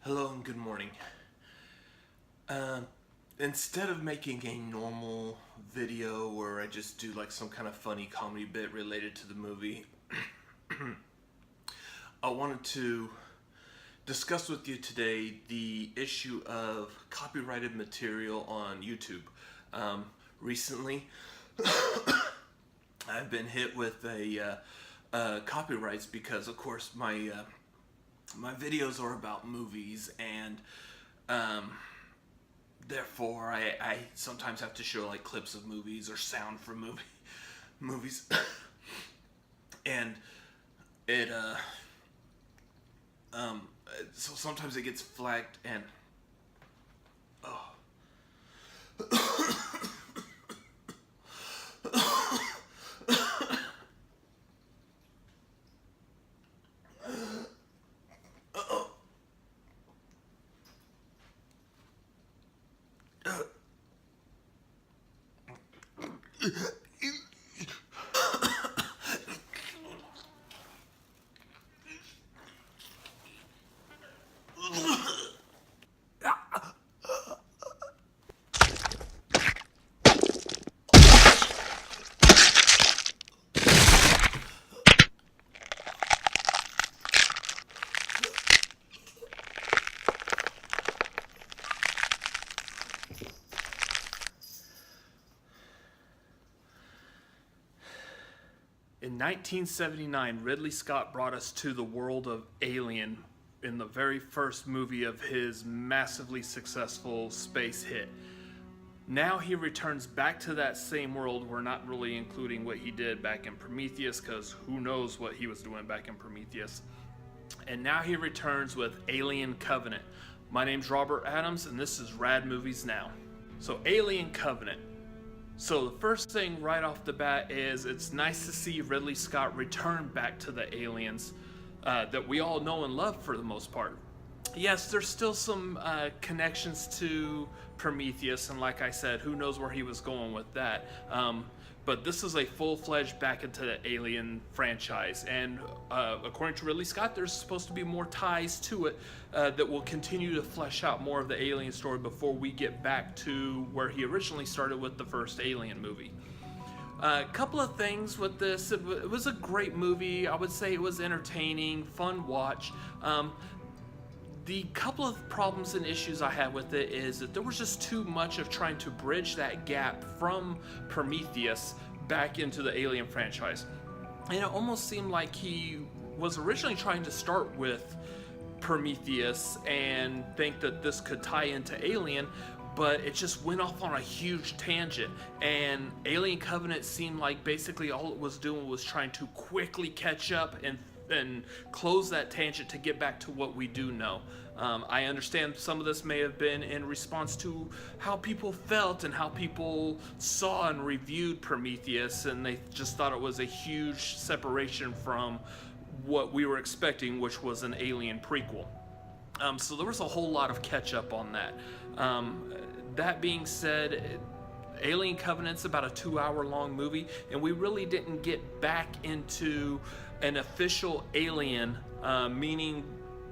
Hello and good morning. Instead of making a normal video where I just do like some kind of funny comedy bit related to the movie, I wanted to discuss with you today the issue of copyrighted material on YouTube. Recently, I've been hit with copyrights because, of course, my videos are about movies, and therefore I sometimes have to show like clips of movies or sound from movies, and it so sometimes it gets flagged and In 1979, Ridley Scott brought us to the world of Alien in the very first movie of his massively successful space hit. Now he returns back to that same world. We're not really including what he did back in Prometheus, because who knows what he was doing back in Prometheus. And now he returns with Alien Covenant. My name's Robert Adams, and this is Rad Movies Now. So Alien Covenant. So the first thing right off the bat is it's nice to see Ridley Scott return back to the aliens that we all know and love for the most part. Yes, there's still some connections to Prometheus, and like I said, who knows where he was going with that. But this is a full-fledged back into the Alien franchise, and according to Ridley Scott, there's supposed to be more ties to it that will continue to flesh out more of the Alien story before we get back to where he originally started with the first Alien movie. A couple of things with this. It was a great movie. I would say it was entertaining, fun watch. The couple of problems and issues I had with it is that there was just too much of trying to bridge that gap from Prometheus back into the Alien franchise. And it almost seemed like he was originally trying to start with Prometheus and think that this could tie into Alien, but it just went off on a huge tangent, and Alien Covenant seemed like basically all it was doing was trying to quickly catch up and close that tangent to get back to what we do know. I understand some of this may have been in response to how people felt and how people saw and reviewed Prometheus, and they just thought it was a huge separation from what we were expecting, which was an Alien prequel. So there was a whole lot of catch up on that. That being said, Alien Covenant's about a 2-hour long movie, and we really didn't get back into an official alien, meaning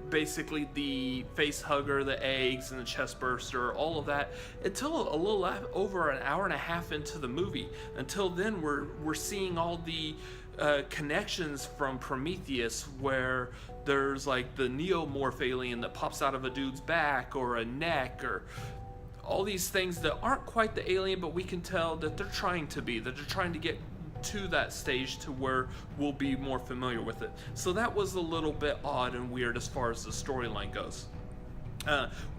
basically the face hugger, the eggs, and the chest burster, all of that, until a little over an hour and a half into the movie. Until then, we're seeing all the connections from Prometheus, where there's like the neomorph alien that pops out of a dude's back or a neck, or all these things that aren't quite the alien, but we can tell that they're trying to be, that they're trying to get to that stage to where we'll be more familiar with it. So that was a little bit odd and weird as far as the storyline goes.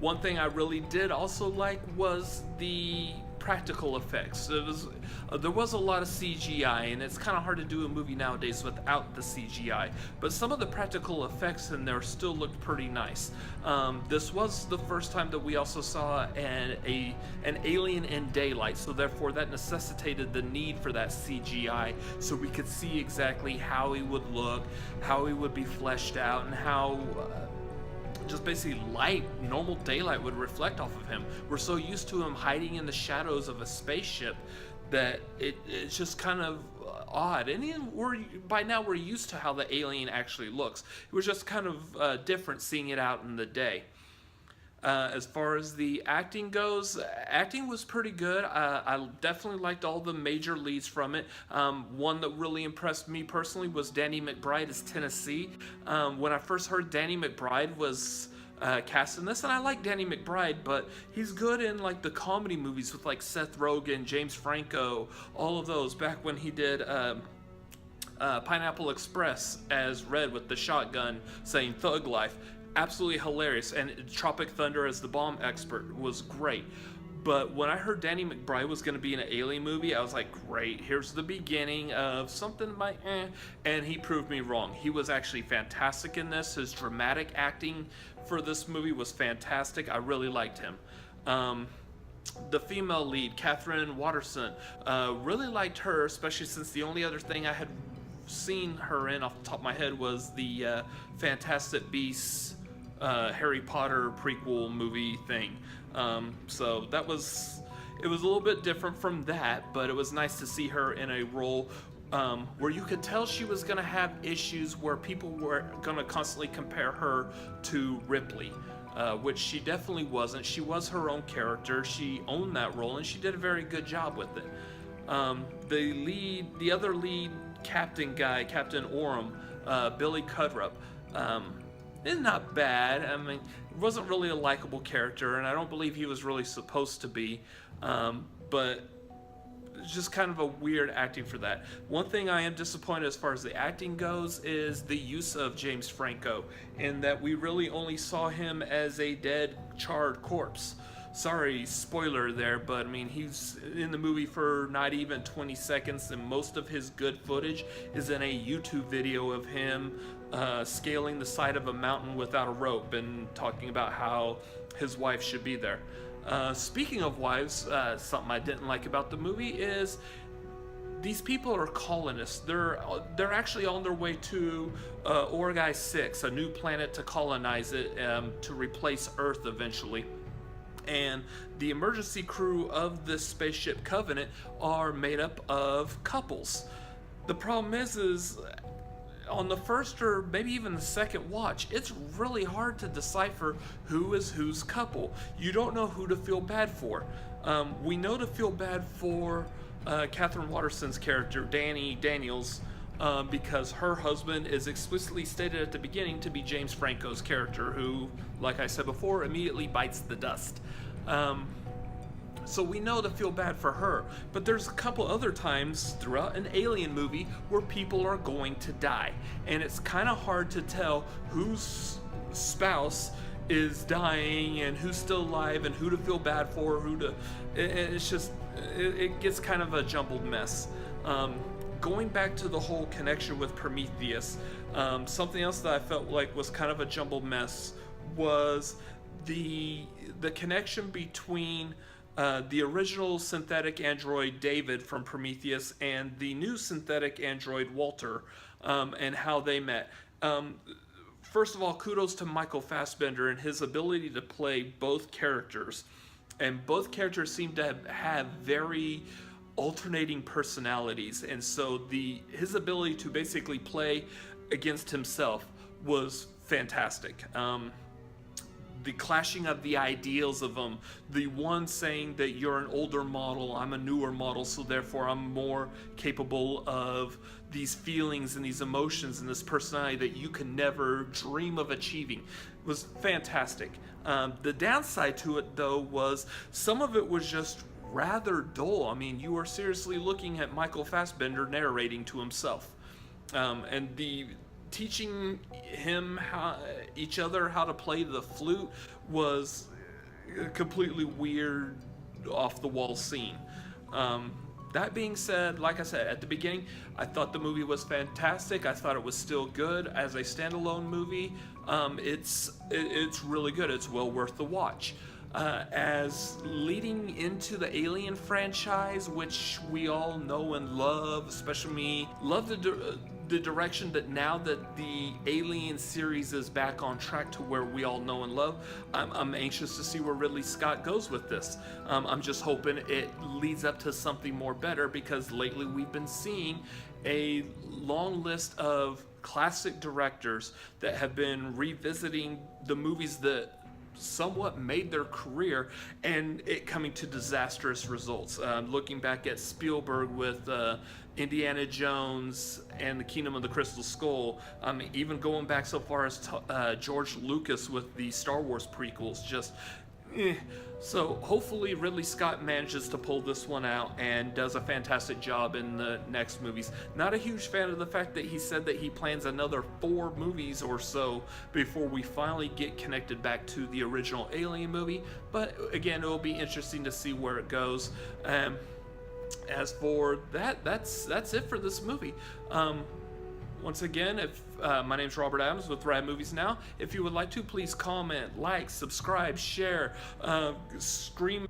One thing I really did also like was the practical effects. There was a lot of CGI, and it's kind of hard to do a movie nowadays without the CGI, but some of the practical effects in there still looked pretty nice. This was the first time that we also saw an alien in daylight, so therefore that necessitated the need for that CGI, so we could see exactly how he would look, how he would be fleshed out, and how just basically light, normal daylight would reflect off of him. We're so used to him hiding in the shadows of a spaceship that it's just kind of odd. And by now we're used to how the alien actually looks. It was just kind of different seeing it out in the day. As far as the acting goes, acting was pretty good. I definitely liked all the major leads from it. One that really impressed me personally was Danny McBride as Tennessee. When I first heard Danny McBride was cast in this, and I like Danny McBride, but he's good in like the comedy movies with like Seth Rogen, James Franco, all of those. Back when he did Pineapple Express as Red with the shotgun saying Thug Life. Absolutely hilarious. And Tropic Thunder as the bomb expert was great. But when I heard Danny McBride was going to be in an Alien movie, I was like, great, here's the beginning of something and he proved me wrong. He was actually fantastic in this. His dramatic acting for this movie was fantastic. I really liked him. The female lead, Catherine Watterson, really liked her, especially since the only other thing I had seen her in off the top of my head was the Fantastic Beasts Harry Potter prequel movie thing. So it was a little bit different from that, but it was nice to see her in a role where you could tell she was going to have issues where people were going to constantly compare her to Ripley, which she definitely wasn't. She was her own character. She owned that role, and she did a very good job with it. The other lead captain guy, Captain Oram, Billy Cudrup, is not bad. I mean, he wasn't really a likable character, and I don't believe he was really supposed to be, but it's just kind of a weird acting for that. One thing I am disappointed as far as the acting goes is the use of James Franco, in that we really only saw him as a dead, charred corpse. Sorry, spoiler there, but I mean, he's in the movie for not even 20 seconds, and most of his good footage is in a YouTube video of him scaling the side of a mountain without a rope and talking about how his wife should be there. Speaking of wives, something I didn't like about the movie is these people are colonists. They're actually on their way to Orgai 6, a new planet to colonize it, to replace Earth eventually. And the emergency crew of this spaceship Covenant are made up of couples. The problem is on the first or maybe even the second watch, it's really hard to decipher who is whose couple. You don't know who to feel bad for. We know to feel bad for Catherine Watterson's character, Danny Daniels, because her husband is explicitly stated at the beginning to be James Franco's character, who, like I said before, immediately bites the dust. So we know to feel bad for her, but there's a couple other times throughout an Alien movie where people are going to die, and it's kind of hard to tell whose spouse is dying and who's still alive and who to feel bad for, it gets kind of a jumbled mess. Going back to the whole connection with Prometheus, something else that I felt like was kind of a jumbled mess was the connection between the original synthetic android David from Prometheus and the new synthetic android Walter, and how they met. First of all, kudos to Michael Fassbender and his ability to play both characters. And both characters seem to have very alternating personalities. And so his ability to basically play against himself was fantastic. The clashing of the ideals of them, the one saying that you're an older model, I'm a newer model, so therefore I'm more capable of these feelings and these emotions and this personality that you can never dream of achieving, was fantastic. The downside to it, though, was some of it was just rather dull. I mean, you are seriously looking at Michael Fassbender narrating to himself, and teaching each other how to play the flute was a completely weird, off-the-wall scene. That being said, like I said at the beginning, I thought the movie was fantastic. I thought it was still good as a standalone movie. It's really good. It's well worth the watch. As leading into the Alien franchise, which we all know and love, especially me, love the direction that now that the Alien series is back on track to where we all know and love, I'm anxious to see where Ridley Scott goes with this. I'm just hoping it leads up to something more better, because lately we've been seeing a long list of classic directors that have been revisiting the movies that somewhat made their career, and it coming to disastrous results. Looking back at Spielberg with Indiana Jones and the Kingdom of the Crystal Skull, even going back so far as George Lucas with the Star Wars prequels, just So hopefully Ridley Scott manages to pull this one out and does a fantastic job in the next movies. Not a huge fan of the fact that he said that he plans another 4 movies or so before we finally get connected back to the original Alien movie, but again, it will be interesting to see where it goes. As for that's it for this movie. Once again, if my name's Robert Adams with Rad Movies Now. If you would like to, please comment, like, subscribe, share, scream.